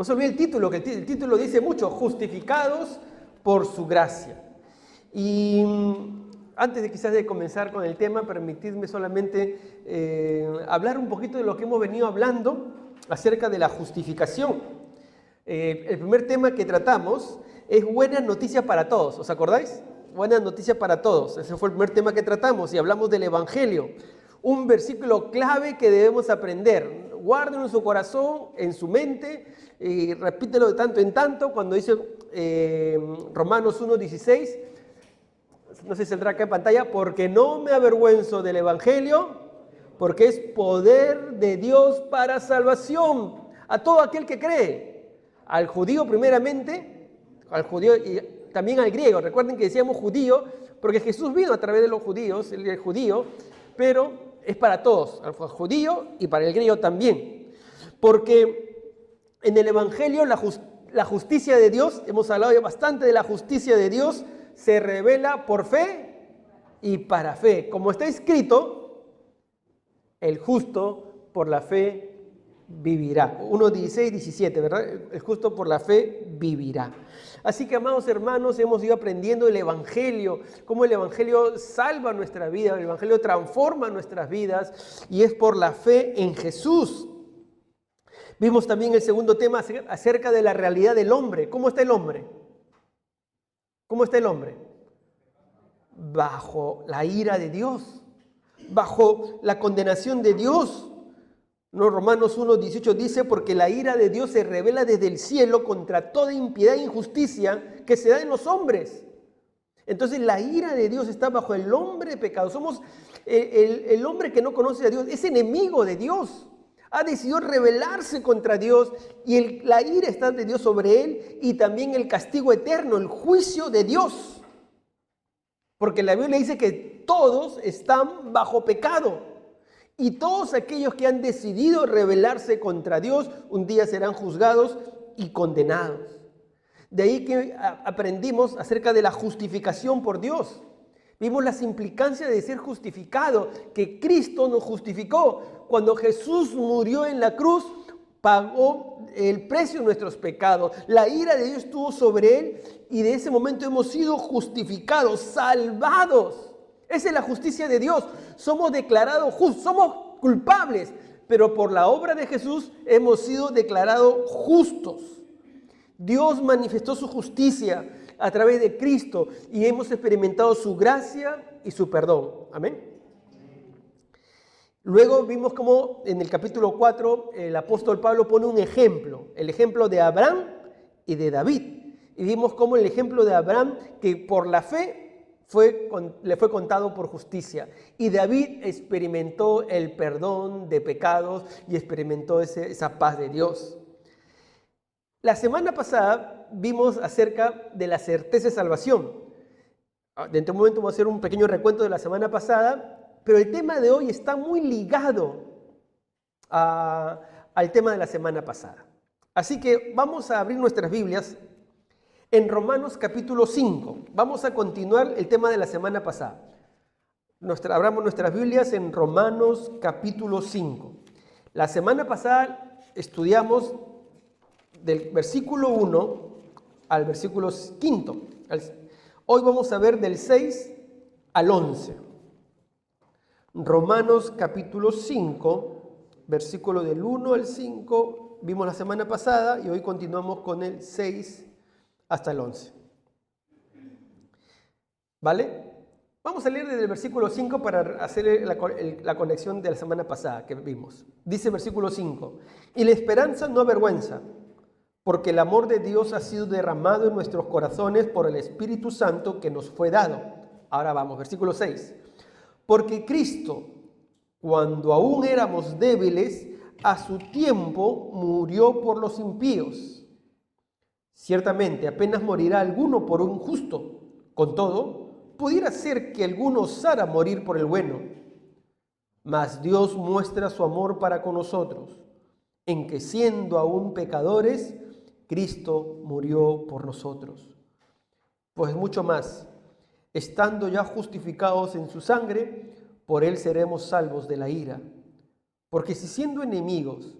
No se olvide el título, que el título dice mucho, justificados por su gracia. Y antes de quizás de comenzar con el tema, permitidme solamente hablar un poquito de lo que hemos venido hablando acerca de la justificación. El primer tema que tratamos es buenas noticias para todos, ¿os acordáis? Buenas noticias para todos, ese fue el primer tema que tratamos y hablamos del Evangelio. Un versículo clave que debemos aprender, guárdenlo en su corazón, en su mente, y repítelo de tanto en tanto, cuando dice Romanos 1:16, no sé si saldrá acá en pantalla, porque no me avergüenzo del Evangelio, porque es poder de Dios para salvación a todo aquel que cree, al judío primeramente, al judío y también al griego. Recuerden que decíamos judío, porque Jesús vino a través de los judíos, él es judío, pero es para todos, al judío y para el griego también. Porque en el Evangelio la justicia de Dios, hemos hablado ya bastante de la justicia de Dios, se revela por fe y para fe. Como está escrito, el justo por la fe vivirá. 1:16-17, ¿verdad? El justo por la fe vivirá. Así que, amados hermanos, hemos ido aprendiendo el Evangelio, cómo el Evangelio salva nuestra vida, el Evangelio transforma nuestras vidas y es por la fe en Jesús. Vimos también el segundo tema acerca de la realidad del hombre. ¿Cómo está el hombre? ¿Cómo está el hombre? Bajo la ira de Dios, bajo la condenación de Dios. No, Romanos 1:18 dice, porque la ira de Dios se revela desde el cielo contra toda impiedad e injusticia que se da en los hombres. Entonces la ira de Dios está bajo el hombre pecado. Somos el hombre que no conoce a Dios, es enemigo de Dios. Ha decidido rebelarse contra Dios y la ira está de Dios sobre él y también el castigo eterno, el juicio de Dios. Porque la Biblia dice que todos están bajo pecado. Y todos aquellos que han decidido rebelarse contra Dios, un día serán juzgados y condenados. De ahí que aprendimos acerca de la justificación por Dios. Vimos las implicancias de ser justificado, que Cristo nos justificó. Cuando Jesús murió en la cruz, pagó el precio de nuestros pecados. La ira de Dios estuvo sobre él y de ese momento hemos sido justificados, salvados. Esa es la justicia de Dios. Somos declarados justos, somos culpables, pero por la obra de Jesús hemos sido declarados justos. Dios manifestó su justicia a través de Cristo y hemos experimentado su gracia y su perdón. Amén. Luego vimos cómo en el capítulo 4 el apóstol Pablo pone un ejemplo, el ejemplo de Abraham y de David. Y vimos cómo el ejemplo de Abraham, que por la fe le fue contado por justicia. Y David experimentó el perdón de pecados y experimentó esa paz de Dios. La semana pasada vimos acerca de la certeza de salvación. Dentro de un momento vamos a hacer un pequeño recuento de la semana pasada, pero el tema de hoy está muy ligado al tema de la semana pasada. Así que vamos a abrir nuestras Biblias en Romanos capítulo 5. Vamos a continuar el tema de la semana pasada. Abramos nuestras Biblias en Romanos capítulo 5. La semana pasada estudiamos del versículo 1 al versículo 5. Hoy vamos a ver del 6 al 11. Romanos capítulo 5, versículo del 1 al 5, vimos la semana pasada y hoy continuamos con el 6 hasta el 11. ¿Vale? Vamos a leer desde el versículo 5 para hacer la conexión de la semana pasada que vimos. Dice el versículo 5, y la esperanza no avergüenza, porque el amor de Dios ha sido derramado en nuestros corazones por el Espíritu Santo que nos fue dado. Ahora vamos, versículo 6. Porque Cristo, cuando aún éramos débiles, a su tiempo murió por los impíos. Ciertamente, apenas morirá alguno por un justo. Con todo, pudiera ser que alguno osara morir por el bueno. Mas Dios muestra su amor para con nosotros, en que siendo aún pecadores, Cristo murió por nosotros. Pues mucho más, estando ya justificados en su sangre, por él seremos salvos de la ira. Porque si siendo enemigos,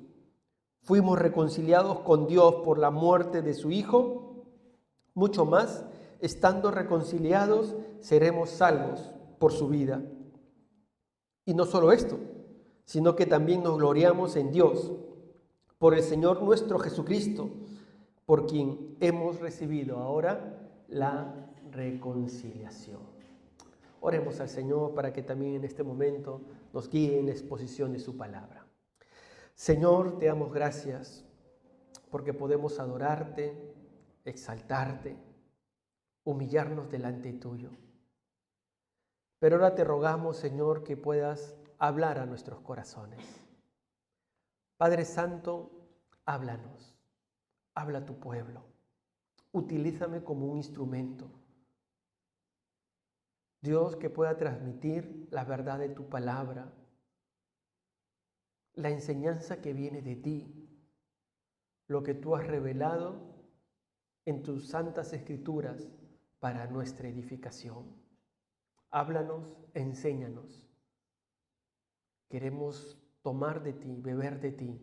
fuimos reconciliados con Dios por la muerte de su Hijo, mucho más, estando reconciliados, seremos salvos por su vida. Y no solo esto, sino que también nos gloriamos en Dios, por el Señor nuestro Jesucristo, por quien hemos recibido ahora la reconciliación. Oremos al Señor para que también en este momento nos guíe en la exposición de su palabra. Señor, te damos gracias porque podemos adorarte, exaltarte, humillarnos delante tuyo. Pero ahora te rogamos, Señor, que puedas hablar a nuestros corazones. Padre Santo, háblanos, habla a tu pueblo, utilízame como un instrumento. Dios, que pueda transmitir la verdad de tu palabra, la enseñanza que viene de ti, lo que tú has revelado en tus santas escrituras para nuestra edificación. Háblanos, enséñanos. Queremos tomar de ti, beber de ti,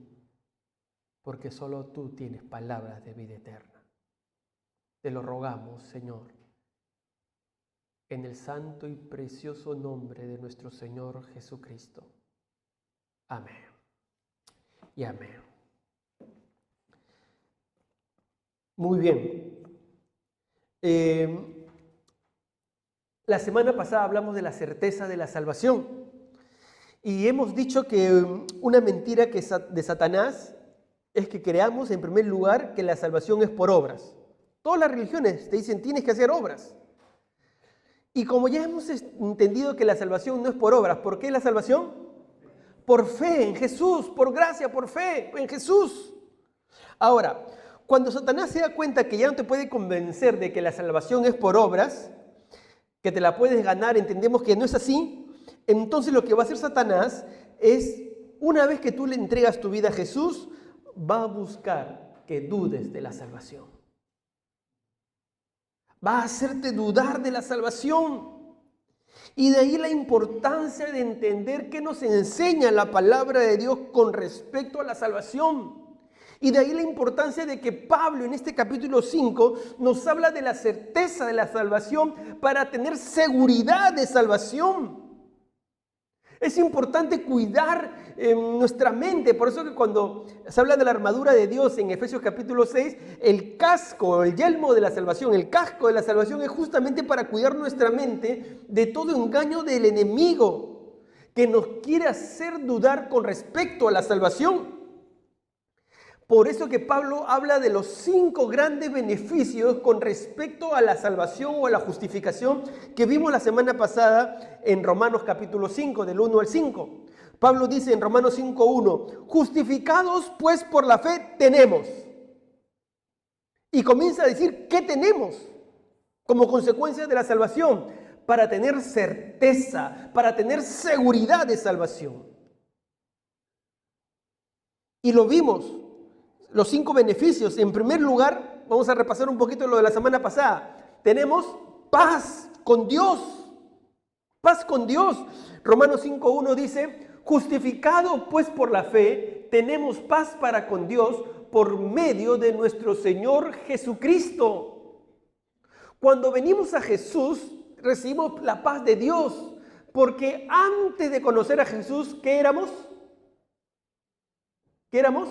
porque solo tú tienes palabras de vida eterna. Te lo rogamos, Señor, en el santo y precioso nombre de nuestro Señor Jesucristo. Amén y amén. Muy bien. La semana pasada hablamos de la certeza de la salvación y hemos dicho que una mentira de Satanás es que creamos en primer lugar que la salvación es por obras. Todas las religiones te dicen tienes que hacer obras. Y como ya hemos entendido que la salvación no es por obras, ¿por qué es la salvación? Por fe en Jesús, por gracia, por fe en Jesús. Ahora, cuando Satanás se da cuenta que ya no te puede convencer de que la salvación es por obras, que te la puedes ganar, entendemos que no es así, entonces lo que va a hacer Satanás es, una vez que tú le entregas tu vida a Jesús, va a buscar que dudes de la salvación. Va a hacerte dudar de la salvación. Y de ahí la importancia de entender qué nos enseña la palabra de Dios con respecto a la salvación. Y de ahí la importancia de que Pablo en este capítulo 5 nos habla de la certeza de la salvación para tener seguridad de salvación. Es importante cuidar nuestra mente, por eso que cuando se habla de la armadura de Dios en Efesios capítulo 6, el casco, el yelmo de la salvación, el casco de la salvación es justamente para cuidar nuestra mente de todo engaño del enemigo que nos quiere hacer dudar con respecto a la salvación. Por eso que Pablo habla de los 5 grandes beneficios con respecto a la salvación o a la justificación que vimos la semana pasada en Romanos capítulo 5, del 1 al 5. Pablo dice en Romanos 5:1, justificados pues por la fe tenemos. Y comienza a decir, ¿qué tenemos como consecuencia de la salvación? Para tener certeza, para tener seguridad de salvación. Y lo vimos. Los 5 beneficios. En primer lugar, vamos a repasar un poquito lo de la semana pasada. Tenemos paz con Dios. Paz con Dios. Romanos 5:1 dice, justificado pues por la fe, tenemos paz para con Dios por medio de nuestro Señor Jesucristo. Cuando venimos a Jesús, recibimos la paz de Dios. Porque antes de conocer a Jesús, ¿qué éramos? ¿Qué éramos?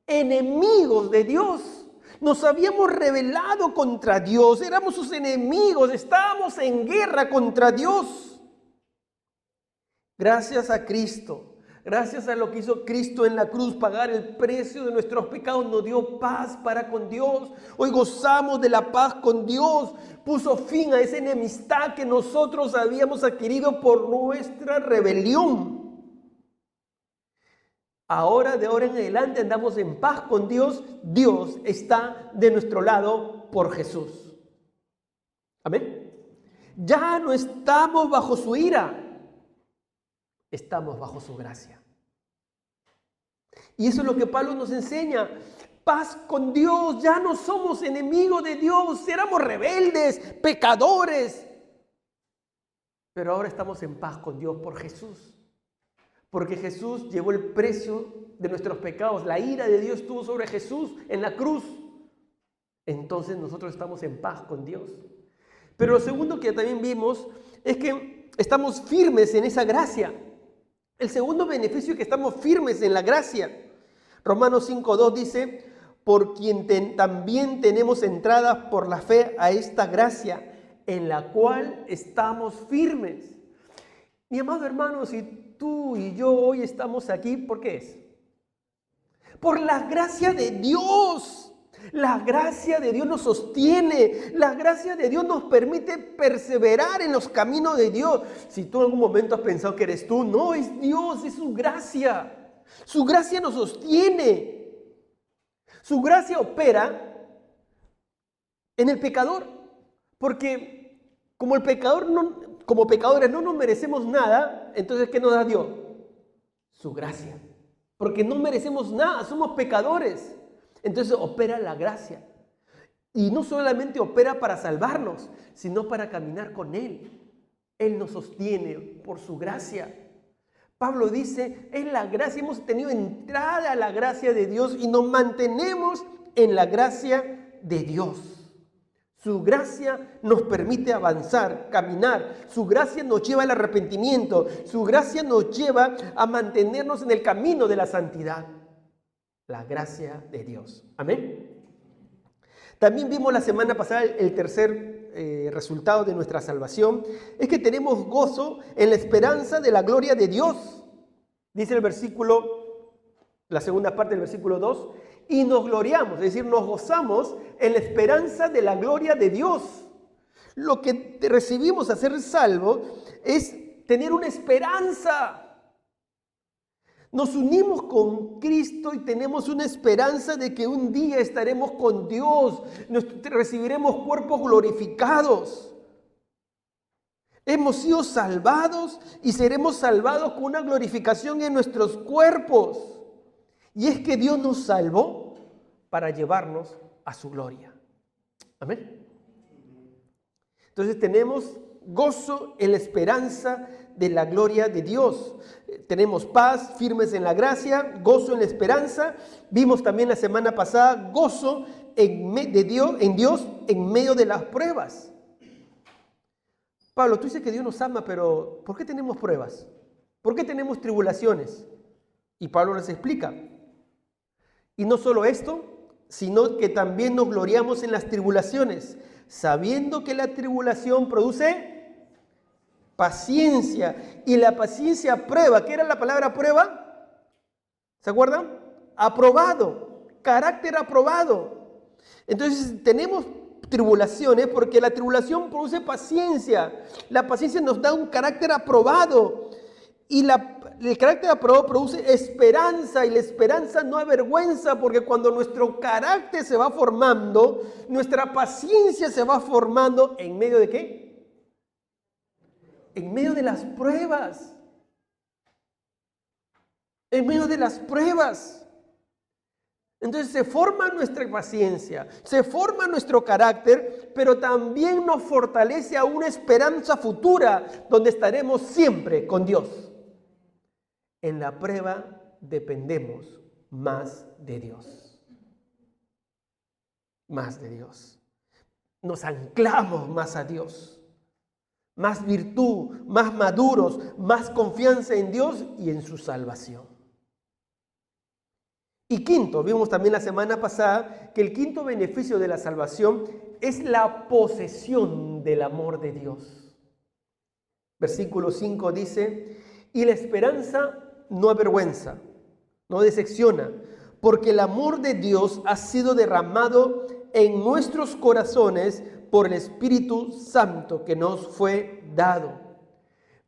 Enemigos de Dios. Nos habíamos rebelado contra Dios, éramos sus enemigos, estábamos en guerra contra Dios. Gracias a Cristo, gracias a lo que hizo Cristo en la cruz, pagar el precio de nuestros pecados, nos dio paz para con Dios. Hoy gozamos de la paz con Dios, puso fin a esa enemistad que nosotros habíamos adquirido por nuestra rebelión. Ahora, de ahora en adelante, andamos en paz con Dios. Dios está de nuestro lado por Jesús. Amén. Ya no estamos bajo su ira. Estamos bajo su gracia. Y eso es lo que Pablo nos enseña. Paz con Dios. Ya no somos enemigos de Dios. Éramos rebeldes, pecadores. Pero ahora estamos en paz con Dios por Jesús. porque Jesús llevó el precio de nuestros pecados. La ira de Dios estuvo sobre Jesús en la cruz. Entonces nosotros estamos en paz con Dios. Pero lo segundo que también vimos es que estamos firmes en esa gracia. El segundo beneficio es que estamos firmes en la gracia. Romanos 5:2 dice: por quien también tenemos entradas por la fe a esta gracia, en la cual estamos firmes. Mi amado hermano, si tú y yo hoy estamos aquí, ¿por qué es? Por la gracia de Dios. La gracia de Dios nos sostiene. La gracia de Dios nos permite perseverar en los caminos de Dios. Si tú en algún momento has pensado que eres tú, no, es Dios, es su gracia. Su gracia nos sostiene. Su gracia opera en el pecador. Porque como pecadores no nos merecemos nada, entonces ¿qué nos da Dios? Su gracia. Porque no merecemos nada, somos pecadores. Entonces opera la gracia. Y no solamente opera para salvarnos, sino para caminar con Él. Él nos sostiene por su gracia. Pablo dice, es la gracia, hemos tenido entrada a la gracia de Dios y nos mantenemos en la gracia de Dios. Su gracia nos permite avanzar, caminar. Su gracia nos lleva al arrepentimiento. Su gracia nos lleva a mantenernos en el camino de la santidad. La gracia de Dios. Amén. También vimos la semana pasada el tercer resultado de nuestra salvación. Es que tenemos gozo en la esperanza de la gloria de Dios. Dice el versículo, la segunda parte del versículo 2. Y nos gloriamos, es decir, nos gozamos en la esperanza de la gloria de Dios. Lo que recibimos a ser salvos es tener una esperanza. Nos unimos con Cristo y tenemos una esperanza de que un día estaremos con Dios, recibiremos cuerpos glorificados. Hemos sido salvados y seremos salvados con una glorificación en nuestros cuerpos. Y es que Dios nos salvó para llevarnos a su gloria. Amén. Entonces tenemos gozo en la esperanza de la gloria de Dios. Tenemos paz, firmes en la gracia, gozo en la esperanza. Vimos también la semana pasada gozo en Dios en medio de las pruebas. Pablo, tú dices que Dios nos ama, pero ¿por qué tenemos pruebas? ¿Por qué tenemos tribulaciones? Y Pablo les explica. Y no solo esto, sino que también nos gloriamos en las tribulaciones, sabiendo que la tribulación produce paciencia, y la paciencia prueba. ¿Qué era la palabra prueba? ¿Se acuerdan? Aprobado, carácter aprobado. Entonces tenemos tribulaciones porque la tribulación produce paciencia. La paciencia nos da un carácter aprobado y el carácter aprobado produce esperanza, y la esperanza no avergüenza, porque cuando nuestro carácter se va formando, nuestra paciencia se va formando ¿en medio de qué? En medio de las pruebas. En medio de las pruebas. Entonces se forma nuestra paciencia, se forma nuestro carácter, pero también nos fortalece a una esperanza futura donde estaremos siempre con Dios. En la prueba dependemos más de Dios. Más de Dios. Nos anclamos más a Dios. Más virtud, más maduros, más confianza en Dios y en su salvación. Y quinto, vimos también la semana pasada que el quinto beneficio de la salvación es la posesión del amor de Dios. Versículo 5 dice, y la esperanza no avergüenza, no decepciona, porque el amor de Dios ha sido derramado en nuestros corazones por el Espíritu Santo que nos fue dado.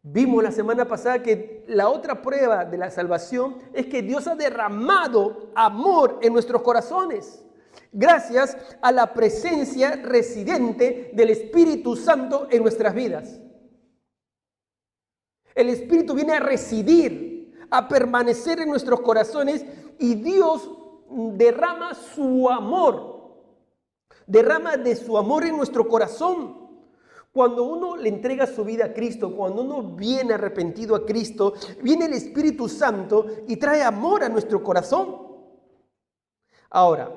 Vimos la semana pasada que la otra prueba de la salvación es que Dios ha derramado amor en nuestros corazones, gracias a la presencia residente del Espíritu Santo en nuestras vidas. El Espíritu viene a residir, a permanecer en nuestros corazones, y Dios derrama su amor. Derrama de su amor en nuestro corazón. Cuando uno le entrega su vida a Cristo, cuando uno viene arrepentido a Cristo, viene el Espíritu Santo y trae amor a nuestro corazón. Ahora,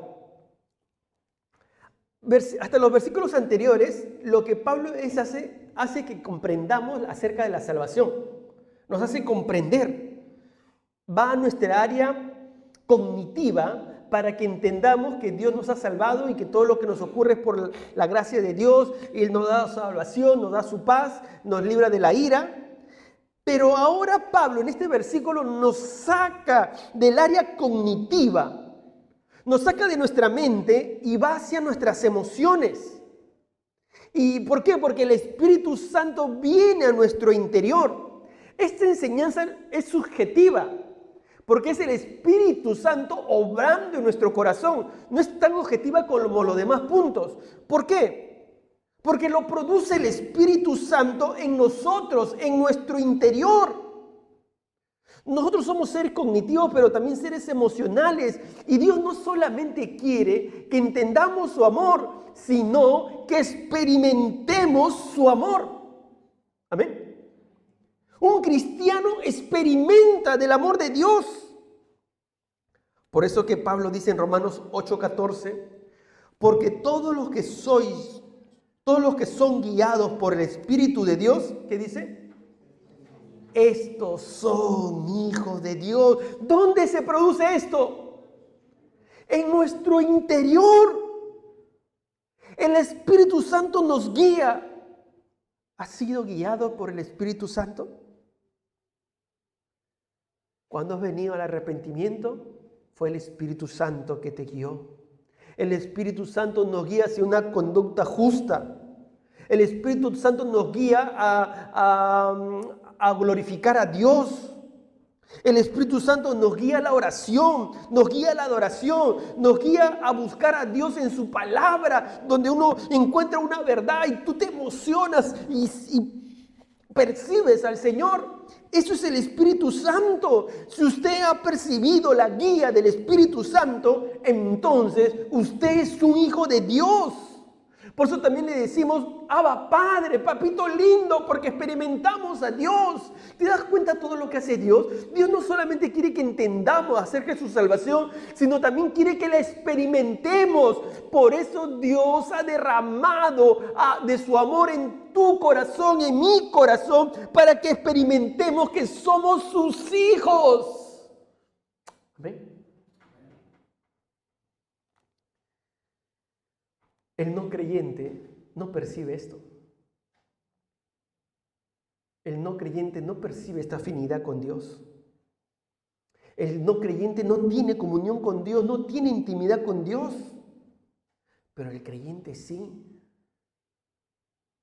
hasta los versículos anteriores, lo que Pablo hace que comprendamos acerca de la salvación. Nos hace comprender. Va a nuestra área cognitiva para que entendamos que Dios nos ha salvado y que todo lo que nos ocurre es por la gracia de Dios. Él nos da salvación, nos da su paz, nos libra de la ira. Pero ahora Pablo en este versículo nos saca del área cognitiva, nos saca de nuestra mente y va hacia nuestras emociones. ¿Y por qué? Porque el Espíritu Santo viene a nuestro interior. Esta enseñanza es subjetiva, porque es el Espíritu Santo obrando en nuestro corazón. No es tan objetiva como los demás puntos. ¿Por qué? Porque lo produce el Espíritu Santo en nosotros, en nuestro interior. Nosotros somos seres cognitivos, pero también seres emocionales. Y Dios no solamente quiere que entendamos su amor, sino que experimentemos su amor. Amén. Un cristiano experimenta del amor de Dios. Por eso que Pablo dice en Romanos 8:14, porque todos los que son guiados por el Espíritu de Dios, ¿qué dice? Estos son hijos de Dios. ¿Dónde se produce esto? En nuestro interior. El Espíritu Santo nos guía. ¿Has sido guiado por el Espíritu Santo? Cuando has venido al arrepentimiento, fue el Espíritu Santo que te guió. El Espíritu Santo nos guía hacia una conducta justa. El Espíritu Santo nos guía a glorificar a Dios. El Espíritu Santo nos guía a la oración, nos guía a la adoración, nos guía a buscar a Dios en su palabra, donde uno encuentra una verdad y tú te emocionas y percibes al Señor. Eso es el Espíritu Santo. Si usted ha percibido la guía del Espíritu Santo, entonces usted es un hijo de Dios. Por eso también le decimos, Abba Padre, papito lindo, porque experimentamos a Dios. ¿Te das cuenta de todo lo que hace Dios? Dios no solamente quiere que entendamos acerca de su salvación, sino también quiere que la experimentemos. Por eso Dios ha derramado de su amor en tu corazón, en mi corazón, para que experimentemos que somos sus hijos. Amén. El no creyente no percibe esto. El no creyente no percibe esta afinidad con Dios. El no creyente no tiene comunión con Dios, no tiene intimidad con Dios. Pero el creyente sí.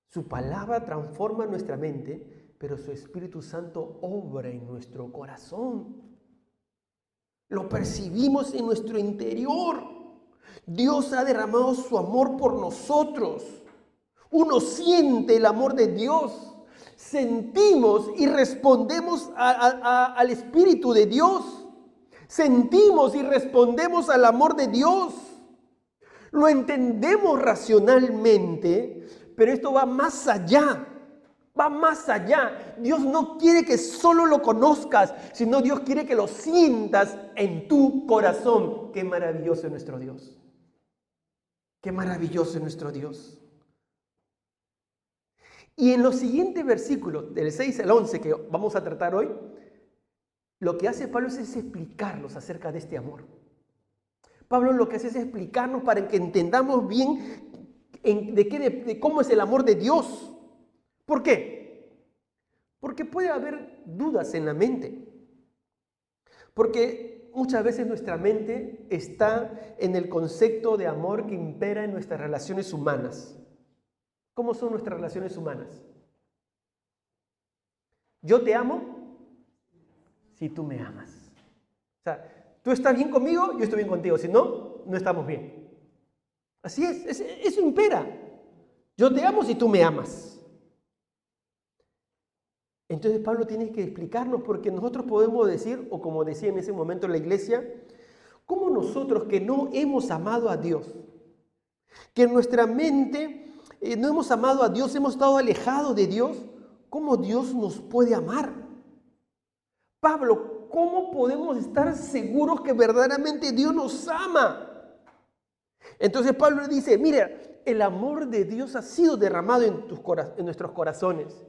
Su palabra transforma nuestra mente, pero su Espíritu Santo obra en nuestro corazón. Lo percibimos en nuestro interior. Dios ha derramado su amor por nosotros. Uno siente el amor de Dios. Sentimos y respondemos al Espíritu de Dios. Sentimos y respondemos al amor de Dios. Lo entendemos racionalmente, pero esto va más allá. Va más allá. Dios no quiere que solo lo conozcas, sino Dios quiere que lo sientas en tu corazón. Qué maravilloso es nuestro Dios. Qué maravilloso es nuestro Dios. Y en los siguientes versículos, del 6 al 11 que vamos a tratar hoy, lo que hace Pablo es explicarnos acerca de este amor. Pablo lo que hace es explicarnos para que entendamos bien de cómo es el amor de Dios. ¿Por qué? Porque puede haber dudas en la mente. Porque muchas veces nuestra mente está en el concepto de amor que impera en nuestras relaciones humanas. ¿Cómo son nuestras relaciones humanas? Yo te amo si tú me amas. O sea, tú estás bien conmigo, yo estoy bien contigo. Si no, no estamos bien. Así es, eso impera. Yo te amo si tú me amas. Entonces Pablo tiene que explicarnos, porque nosotros podemos decir, o como decía en ese momento la iglesia, ¿cómo nosotros que no hemos amado a Dios, que en nuestra mente no hemos amado a Dios, hemos estado alejados de Dios, ¿cómo Dios nos puede amar? Pablo, ¿cómo podemos estar seguros que verdaderamente Dios nos ama? Entonces Pablo le dice, mira, el amor de Dios ha sido derramado en nuestros corazones.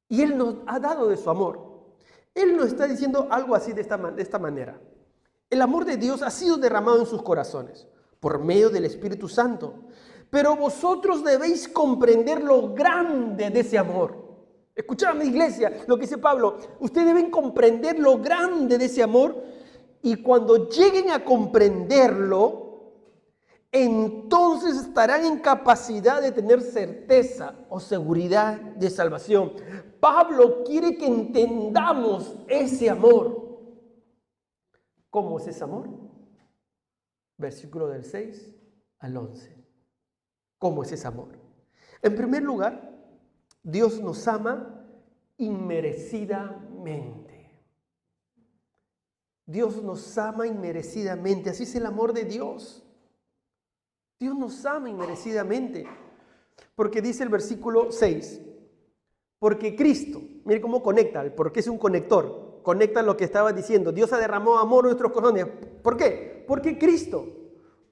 Y Él nos ha dado de su amor. Él nos está diciendo algo así de esta manera. El amor de Dios ha sido derramado en sus corazones por medio del Espíritu Santo. Pero vosotros debéis comprender lo grande de ese amor. Escuchad, iglesia, lo que dice Pablo. Ustedes deben comprender lo grande de ese amor. Y cuando lleguen a comprenderlo, entonces estarán en capacidad de tener certeza o seguridad de salvación. Pablo quiere que entendamos ese amor. ¿Cómo es ese amor? Versículo del 6 al 11. ¿Cómo es ese amor? En primer lugar, Dios nos ama inmerecidamente. Dios nos ama inmerecidamente. Así es el amor de Dios. Dios nos ama inmerecidamente. Porque dice el versículo 6. Porque Cristo, mire cómo conecta, porque es un conector. Conecta lo que estaba diciendo. Dios ha derramado amor en nuestros corazones. ¿Por qué? Porque Cristo,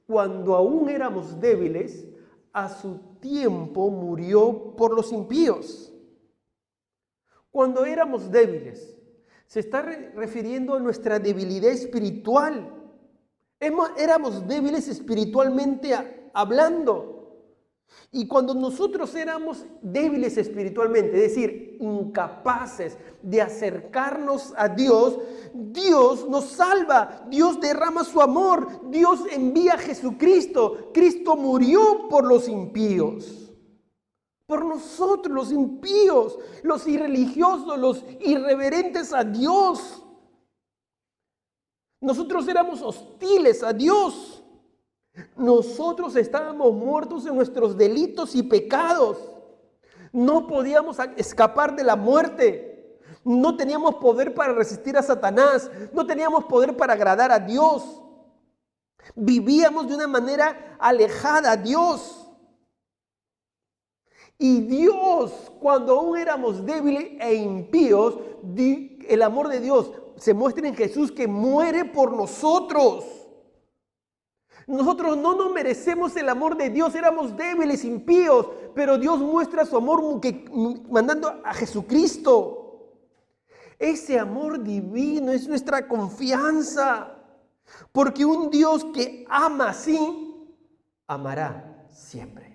cuando aún éramos débiles, a su tiempo murió por los impíos. Cuando éramos débiles, se está refiriendo a nuestra debilidad espiritual. Éramos débiles espiritualmente hablando. Y cuando nosotros éramos débiles espiritualmente, es decir, incapaces de acercarnos a Dios, Dios nos salva, Dios derrama su amor, Dios envía a Jesucristo. Cristo murió por los impíos. Por nosotros, los impíos, los irreligiosos, los irreverentes a Dios. Nosotros éramos hostiles a Dios. Nosotros estábamos muertos en nuestros delitos y pecados. No podíamos escapar de la muerte. No teníamos poder para resistir a Satanás. No teníamos poder para agradar a Dios. Vivíamos de una manera alejada a Dios. Y Dios, cuando aún éramos débiles e impíos, el amor de Dios se muestra en Jesús, que muere por nosotros. Nosotros no nos merecemos el amor de Dios, éramos débiles, impíos, pero Dios muestra su amor mandando a Jesucristo. Ese amor divino es nuestra confianza, porque un Dios que ama así, amará siempre.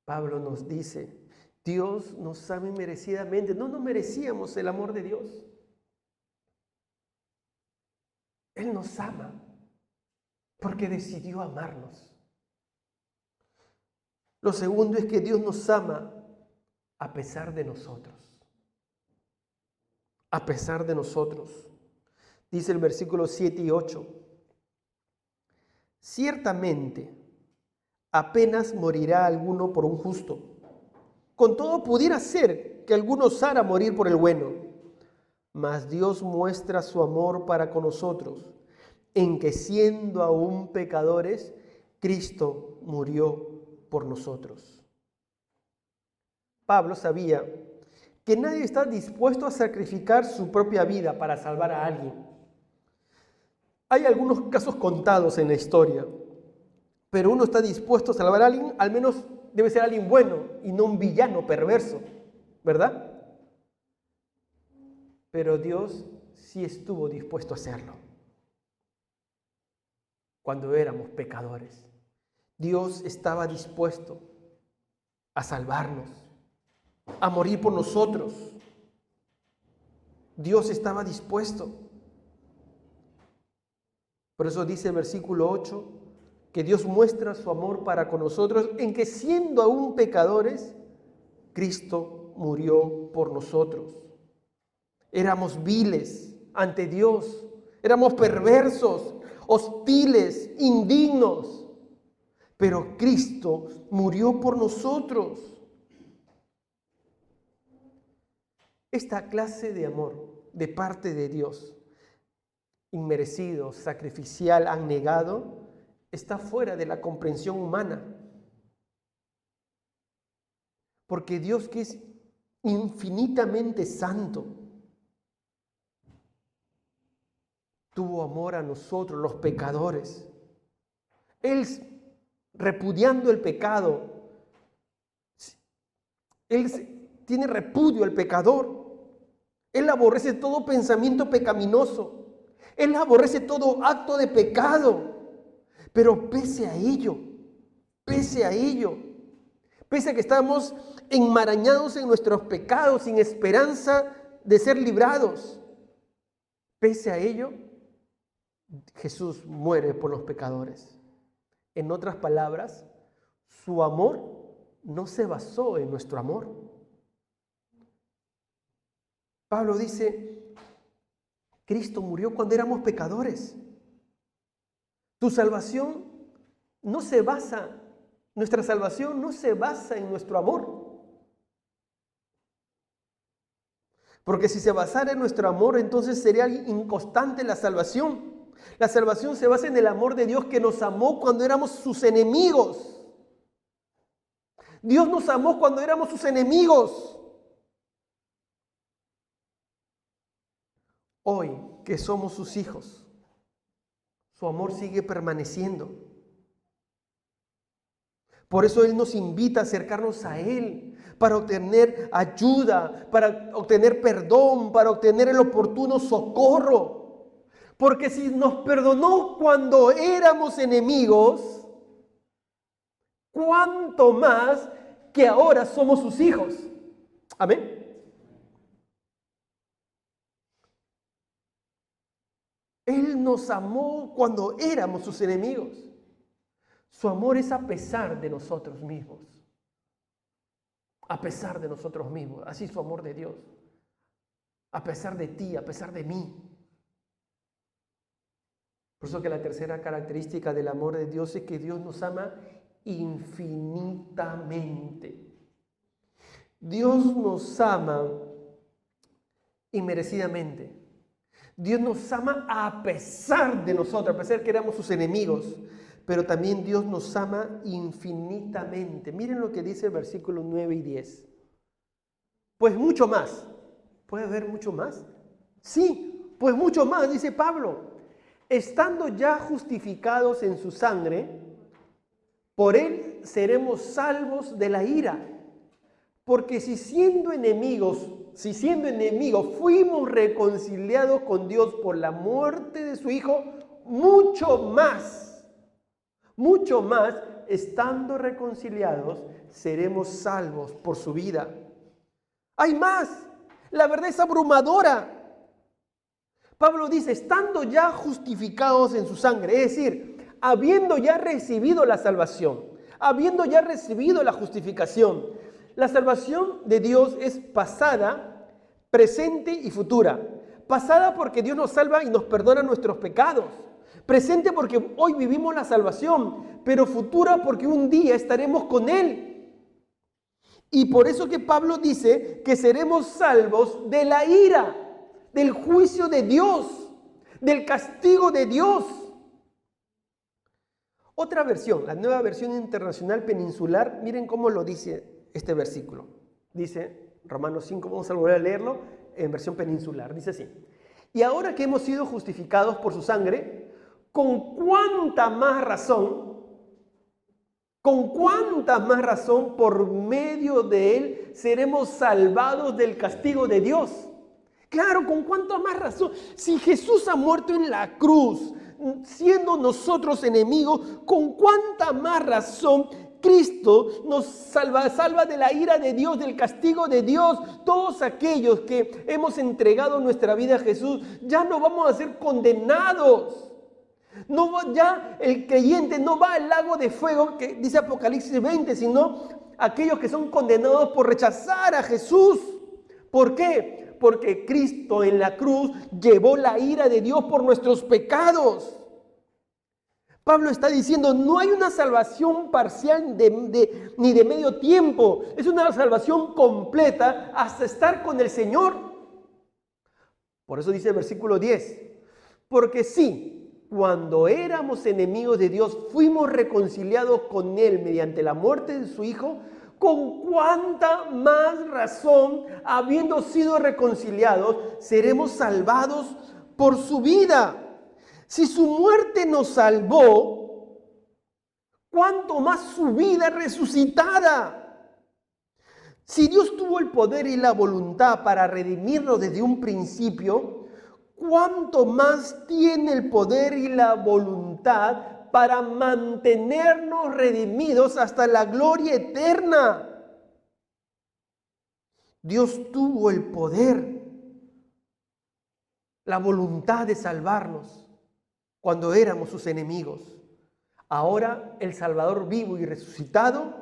Pablo nos dice, Dios nos ama inmerecidamente. No nos merecíamos el amor de Dios. Él nos ama porque decidió amarnos. Lo segundo es que Dios nos ama a pesar de nosotros. A pesar de nosotros. Dice el versículo 7 y 8. Ciertamente, apenas morirá alguno por un justo. Con todo pudiera ser que alguno osara morir por el bueno. Mas Dios muestra su amor para con nosotros, en que siendo aún pecadores, Cristo murió por nosotros. Pablo sabía que nadie está dispuesto a sacrificar su propia vida para salvar a alguien. Hay algunos casos contados en la historia, pero uno está dispuesto a salvar a alguien, al menos debe ser alguien bueno y no un villano perverso, ¿verdad? Pero Dios sí estuvo dispuesto a hacerlo. Cuando éramos pecadores, Dios estaba dispuesto a salvarnos, a morir por nosotros. Dios estaba dispuesto. Por eso dice el versículo 8, que Dios muestra su amor para con nosotros, en que siendo aún pecadores, Cristo murió por nosotros. Éramos viles ante Dios, éramos perversos, hostiles, indignos, pero Cristo murió por nosotros. Esta clase de amor de parte de Dios, inmerecido, sacrificial, abnegado, está fuera de la comprensión humana. Porque Dios, que es infinitamente santo, tuvo amor a nosotros, los pecadores. Él, repudiando el pecado, Él tiene repudio al pecador. Él aborrece todo pensamiento pecaminoso. Él aborrece todo acto de pecado. Pero pese a ello, pese a que estamos enmarañados en nuestros pecados, sin esperanza de ser librados, pese a ello, Jesús muere por los pecadores. En otras palabras, su amor no se basó en nuestro amor. Pablo dice, Cristo murió cuando éramos pecadores. Tu salvación no se basa, nuestra salvación no se basa en nuestro amor. Porque si se basara en nuestro amor, entonces sería inconstante la salvación. La salvación se basa en el amor de Dios, que nos amó cuando éramos sus enemigos. Dios nos amó cuando éramos sus enemigos. Hoy que somos sus hijos, su amor sigue permaneciendo. Por eso Él nos invita a acercarnos a Él para obtener ayuda, para obtener perdón, para obtener el oportuno socorro. Porque si nos perdonó cuando éramos enemigos, ¿cuánto más que ahora somos sus hijos? Amén. Él nos amó cuando éramos sus enemigos. Su amor es a pesar de nosotros mismos. A pesar de nosotros mismos. Así es su amor de Dios. A pesar de ti, a pesar de mí. Por eso que la tercera característica del amor de Dios es que Dios nos ama infinitamente. Dios nos ama inmerecidamente. Dios nos ama a pesar de nosotros, a pesar de que éramos sus enemigos. Pero también Dios nos ama infinitamente. Miren lo que dice el versículo 9 y 10. Pues mucho más. ¿Puede haber mucho más? Sí, pues mucho más, dice Pablo. Estando ya justificados en su sangre, por él seremos salvos de la ira. Porque si siendo enemigos fuimos reconciliados con Dios por la muerte de su Hijo, mucho más, estando reconciliados, seremos salvos por su vida. Hay más, la verdad es abrumadora. Pablo dice, estando ya justificados en su sangre, es decir, habiendo ya recibido la salvación, habiendo ya recibido la justificación. La salvación de Dios es pasada, presente y futura. Pasada porque Dios nos salva y nos perdona nuestros pecados. Presente porque hoy vivimos la salvación, pero futura porque un día estaremos con Él. Y por eso que Pablo dice que seremos salvos de la ira, del juicio de Dios, del castigo de Dios. Otra versión, la Nueva Versión Internacional Peninsular, miren cómo lo dice este versículo. Dice Romanos 5, vamos a volver a leerlo en versión peninsular. Dice así: y ahora que hemos sido justificados por su sangre, ¿con cuánta más razón por medio de él seremos salvados del castigo de Dios? Claro, ¿con cuánta más razón? Si Jesús ha muerto en la cruz, siendo nosotros enemigos, ¿con cuánta más razón Cristo nos salva de la ira de Dios, del castigo de Dios? Todos aquellos que hemos entregado nuestra vida a Jesús, ya no vamos a ser condenados. Ya el creyente no va al lago de fuego que dice Apocalipsis 20, sino aquellos que son condenados por rechazar a Jesús. ¿Por qué? Porque Cristo en la cruz llevó la ira de Dios por nuestros pecados. Pablo está diciendo, no hay una salvación parcial ni de medio tiempo. Es una salvación completa hasta estar con el Señor. Por eso dice el versículo 10. Porque sí, cuando éramos enemigos de Dios, fuimos reconciliados con Él mediante la muerte de su Hijo, con cuánta más razón, habiendo sido reconciliados, seremos salvados por su vida. Si su muerte nos salvó, cuánto más su vida resucitada. Si Dios tuvo el poder y la voluntad para redimirnos desde un principio, ¿cuánto más tiene el poder y la voluntad para mantenernos redimidos hasta la gloria eterna? Dios tuvo el poder, la voluntad de salvarnos cuando éramos sus enemigos. Ahora el Salvador vivo y resucitado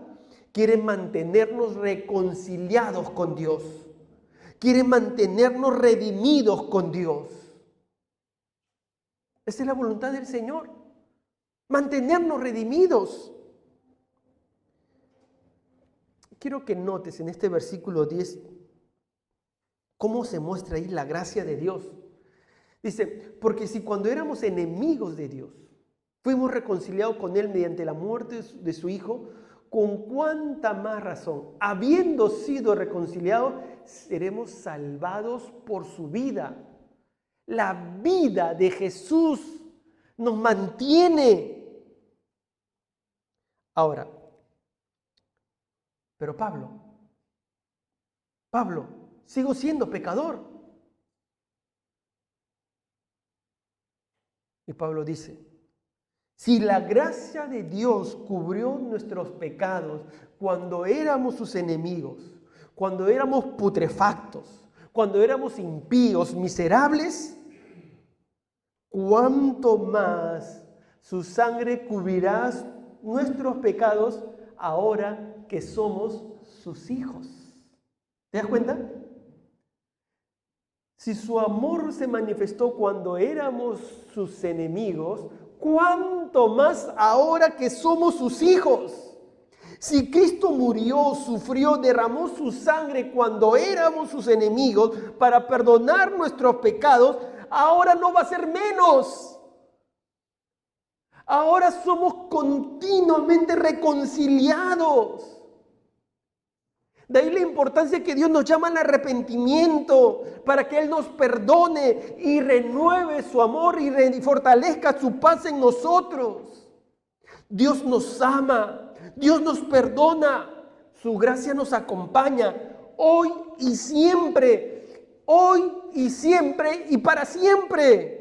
quiere mantenernos reconciliados con Dios. Quiere mantenernos redimidos con Dios. Esa es la voluntad del Señor. Mantenernos redimidos. Quiero que notes en este versículo 10 cómo se muestra ahí la gracia de Dios. Dice, porque si cuando éramos enemigos de Dios, fuimos reconciliados con Él mediante la muerte de su Hijo, con cuánta más razón, habiendo sido reconciliados, seremos salvados por su vida. La vida de Jesús nos mantiene. Ahora, pero Pablo, sigo siendo pecador. Y Pablo dice, si la gracia de Dios cubrió nuestros pecados cuando éramos sus enemigos, cuando éramos putrefactos, cuando éramos impíos, miserables, ¿cuánto más su sangre cubrirá nuestros pecados ahora que somos sus hijos? ¿Te das cuenta? Si su amor se manifestó cuando éramos sus enemigos, ¿cuánto más ahora que somos sus hijos? Si Cristo murió, sufrió, derramó su sangre cuando éramos sus enemigos para perdonar nuestros pecados, ahora no va a ser menos. Ahora somos continuamente reconciliados. De ahí la importancia que Dios nos llama al arrepentimiento para que Él nos perdone y renueve su amor y fortalezca su paz en nosotros. Dios nos ama, Dios nos perdona, su gracia nos acompaña hoy y siempre y para siempre.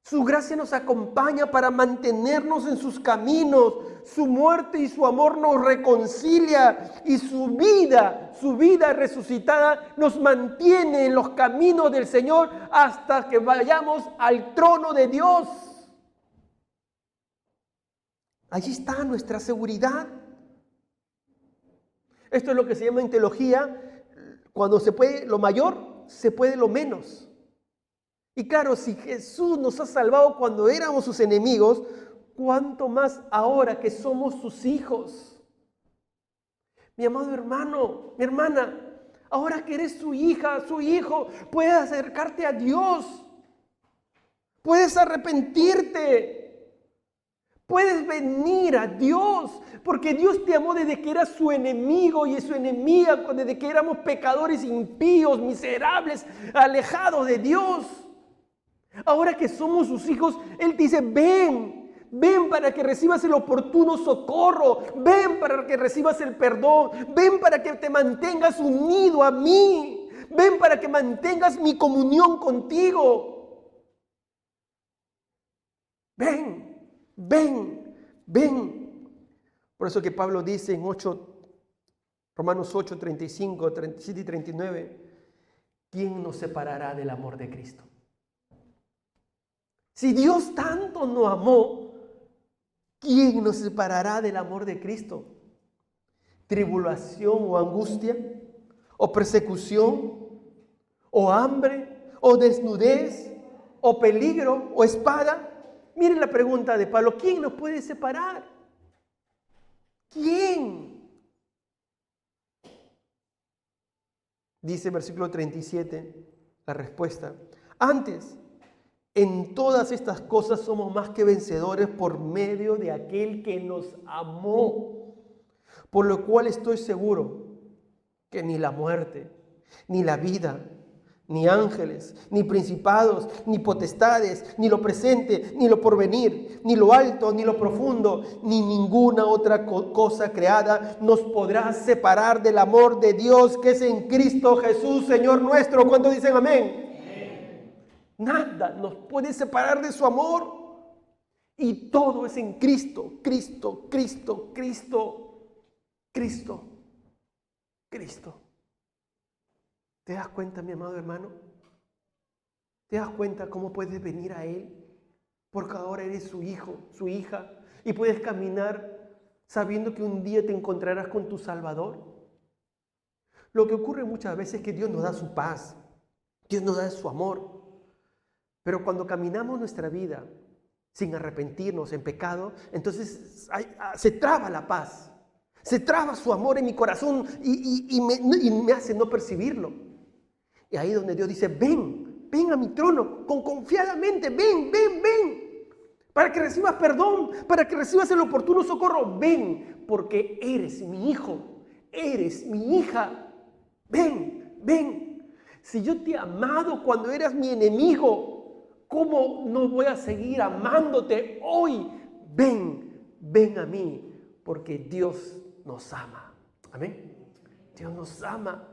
Su gracia nos acompaña para mantenernos en sus caminos. Su muerte y su amor nos reconcilia y su vida resucitada nos mantiene en los caminos del Señor hasta que vayamos al trono de Dios. Allí está nuestra seguridad. Esto es lo que se llama en teología, cuando se puede lo mayor, se puede lo menos. Y claro, si Jesús nos ha salvado cuando éramos sus enemigos, ¿cuánto más ahora que somos sus hijos? Mi amado hermano, mi hermana, ahora que eres su hija, su hijo, puedes acercarte a Dios. Puedes arrepentirte. Puedes venir a Dios, porque Dios te amó desde que eras su enemigo y su enemiga, desde que éramos pecadores impíos, miserables, alejados de Dios. Ahora que somos sus hijos, Él te dice, ven para que recibas el oportuno socorro, ven para que recibas el perdón, ven para que te mantengas unido a mí, ven para que mantengas mi comunión contigo. Ven. Por eso que Pablo dice en Romanos 8, 35, 37 y 39, ¿quién nos separará del amor de Cristo? Si Dios tanto nos amó, ¿quién nos separará del amor de Cristo? ¿Tribulación o angustia? ¿O persecución? ¿O hambre? ¿O desnudez? ¿O peligro? ¿O espada? Miren la pregunta de Pablo, ¿quién nos puede separar? ¿Quién? Dice versículo 37, la respuesta. Antes, En todas estas cosas somos más que vencedores por medio de aquel que nos amó. Por lo cual estoy seguro que ni la muerte, ni la vida, ni ángeles, ni principados, ni potestades, ni lo presente, ni lo porvenir, ni lo alto, ni lo profundo, ni ninguna otra cosa creada nos podrá separar del amor de Dios que es en Cristo Jesús, Señor nuestro. ¿Cuántos dicen amén? Nada nos puede separar de su amor. Y todo es en Cristo, Cristo, Cristo, Cristo, Cristo, Cristo. ¿Te das cuenta, mi amado hermano? ¿Te das cuenta cómo puedes venir a Él? Porque ahora eres su hijo, su hija, y puedes caminar sabiendo que un día te encontrarás con tu Salvador. Lo que ocurre muchas veces es que Dios nos da su paz, Dios nos da su amor. Pero cuando caminamos nuestra vida sin arrepentirnos en pecado, entonces se traba la paz, se traba su amor en mi corazón y me hace no percibirlo. Y ahí es donde Dios dice, ven a mi trono, confiadamente, ven, para que recibas perdón, para que recibas el oportuno socorro. Ven, porque eres mi hijo, eres mi hija. Ven. Si yo te he amado cuando eras mi enemigo, ¿cómo no voy a seguir amándote hoy? Ven a mí, porque Dios nos ama. Amén. Dios nos ama.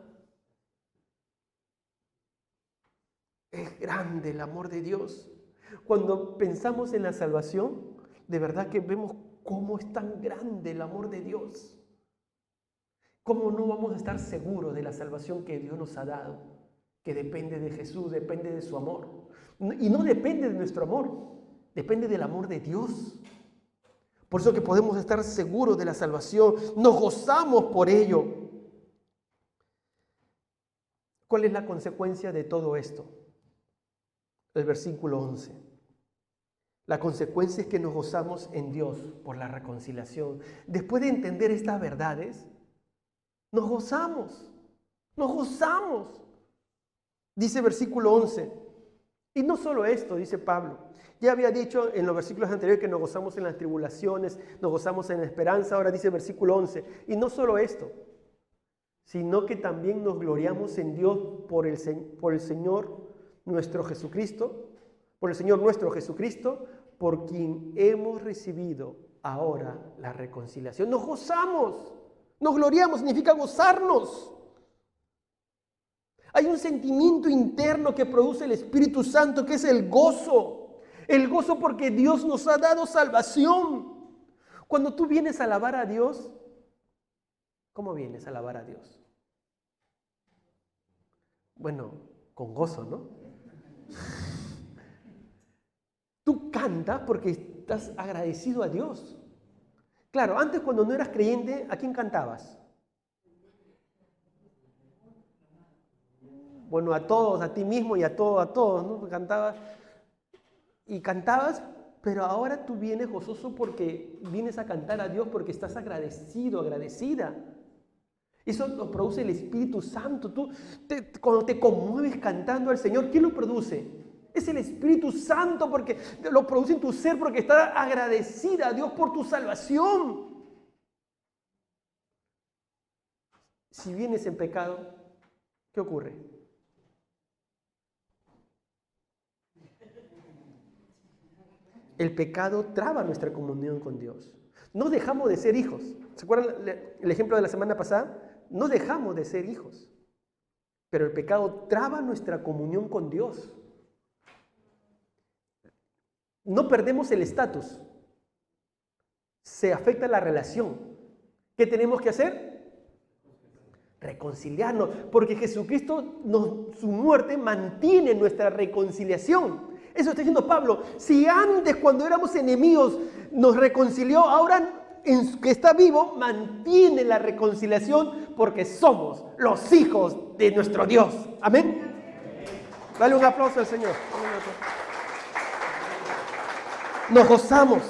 Es grande el amor de Dios. Cuando pensamos en la salvación, de verdad que vemos cómo es tan grande el amor de Dios. ¿Cómo no vamos a estar seguros de la salvación que Dios nos ha dado? Que depende de Jesús, depende de su amor. Y no depende de nuestro amor, depende del amor de Dios. Por eso que podemos estar seguros de la salvación, nos gozamos por ello. ¿Cuál es la consecuencia de todo esto? El versículo 11. La consecuencia es que nos gozamos en Dios por la reconciliación. Después de entender estas verdades, nos gozamos. Dice versículo 11. Y no solo esto, dice Pablo. Ya había dicho en los versículos anteriores que nos gozamos en las tribulaciones, nos gozamos en la esperanza. Ahora dice versículo 11. Y no solo esto, sino que también nos gloriamos en Dios por el Señor nuestro Jesucristo, por quien hemos recibido ahora la reconciliación. Nos gozamos, nos gloriamos, significa gozarnos. Hay un sentimiento interno que produce el Espíritu Santo, que es el gozo. El gozo porque Dios nos ha dado salvación. Cuando tú vienes a alabar a Dios, ¿cómo vienes a alabar a Dios? Bueno, con gozo, ¿no? Tú cantas porque estás agradecido a Dios. Claro, antes cuando no eras creyente, ¿a quién cantabas? Bueno, a todos, a ti mismo y a todos, ¿no? Cantabas, pero ahora tú vienes gozoso porque vienes a cantar a Dios porque estás agradecido, agradecida. Eso lo produce el Espíritu Santo. Cuando te conmueves cantando al Señor, ¿quién lo produce? Es el Espíritu Santo, porque lo produce en tu ser porque estás agradecida a Dios por tu salvación. Si vienes en pecado, ¿qué ocurre? El pecado traba nuestra comunión con Dios. No dejamos de ser hijos. ¿Se acuerdan el ejemplo de la semana pasada? No dejamos de ser hijos. Pero el pecado traba nuestra comunión con Dios. No perdemos el estatus. Se afecta la relación. ¿Qué tenemos que hacer? Reconciliarnos. Porque Jesucristo, su muerte mantiene nuestra reconciliación. Eso está diciendo Pablo. Si antes, cuando éramos enemigos, nos reconcilió, ahora que está vivo, mantiene la reconciliación porque somos los hijos de nuestro Dios. Amén. Dale un aplauso al Señor. Nos gozamos.